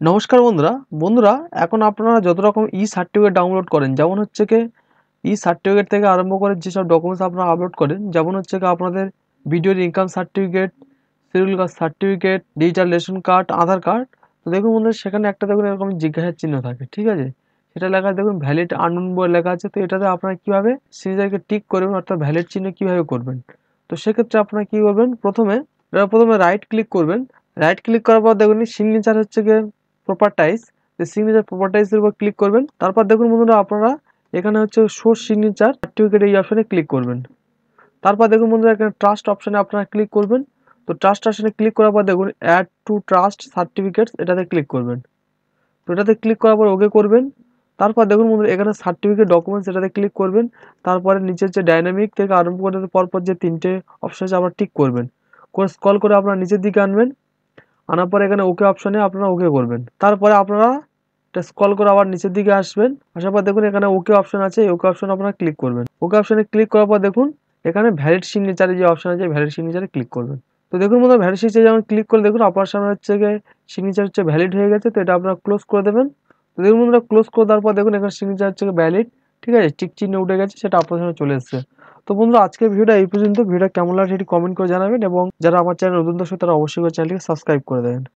নমস্কার বন্ধুরা। বন্ধুরা, এখন আপনারা যত রকম সার্টিফিকেট ডাউনলোড করেন, যেমন হচ্ছে কি সার্টিফিকেট থেকে আরম্ভ করে যেসব ডকুমেন্টস আপনারা আপলোড করেন, যেমন হচ্ছে কি আপনাদের ভিডিওর income certificate, schedule caste certificate, digital ration card, Aadhaar card. তো দেখুন বন্ধুরা, সেখানে একটা দেখুন এরকম জিজ্ঞাসার চিহ্ন থাকে, ঠিক আছে? সেটা লেখা আছে দেখুন ভ্যালিড আননোন বলে লেখা আছে। তো এটাতে আপনারা কীভাবে সিগনেচারকে টিক করবেন, অর্থাৎ ভ্যালিড চিহ্ন কীভাবে করবেন? তো সেক্ষেত্রে আপনারা কী করবেন, প্রথমে রাইট ক্লিক করবেন। রাইট ক্লিক করার পর দেখুন সিগনেচার হচ্ছে গিয়ে প্রপার্টাইজ, সিগনেচার প্রপার্টাইজের উপর ক্লিক করবেন। তারপর দেখুন বন্ধুরা, আপনারা এখানে হচ্ছে শো সিগনেচার সার্টিফিকেট এই অপশনে ক্লিক করবেন। তারপর দেখুন বন্ধুরা, এখানে ট্রাস্ট অপশনে আপনারা ক্লিক করবেন। তো ট্রাস্ট অপশনে ক্লিক করার পর দেখুন অ্যাড টু ট্রাস্ট সার্টিফিকেটস, এটাতে ক্লিক করবেন। তো এটাতে ক্লিক করার পর ওকে করবেন। তারপর দেখুন বন্ধুরা, এখানে সার্টিফিকেট ডকুমেন্টস, এটাতে ক্লিক করবেন। তারপরে নিচের যে ডাইনামিক থেকে আরম্ভ করে পরপর যে তিনটে অপশন আছে আপনারা টিক করবেন, করে স্ক্রল করে আপনারা নিচের দিকে আনবেন। আনার পরে এখানে ওকে অপশনে আপনারা ওকে করবেন। তারপরে আপনারা এটা স্ক্রল করে আবার নিচের দিকে আসবেন। আসার পর দেখুন এখানে ওকে অপশন আছে, ওকে অপশন আপনারা ক্লিক করবেন। ওকে অপশনে ক্লিক করার পর দেখুন এখানে ভ্যালিড সিগনেচারে যে অপশন আছে, ভ্যালিড সিগনেচারে ক্লিক করবেন। তো দেখুন বন্ধুরা, ভ্যালিড সিগনেচার যখন ক্লিক করলে দেখুন আপনার সামনে হচ্ছে গিয়ে সিগনেচার হচ্ছে ভ্যালিড হয়ে গেছে। তো এটা আপনারা ক্লোজ করে দেবেন। তো দেখুন বন্ধুরা, ক্লোজ করে দেওয়ার পর দেখুন এখানে সিগনেচার হচ্ছে ভ্যালিড, ঠিক আছে, টিক চিহ্ন উঠে গেছে, সেটা আপনার সামনে চলে এসেছে। তো বন্ধুরা, আজকের ভিডিওটা এই পর্যন্ত। ভিডিওটা কেমন লাগে সেটি কমেন্ট করে জানাবেন, এবং যারা আমার চ্যানেল নতুন দর্শক তারা অবশ্যই চ্যানেলটিকে সাবস্ক্রাইব করে দেবেন।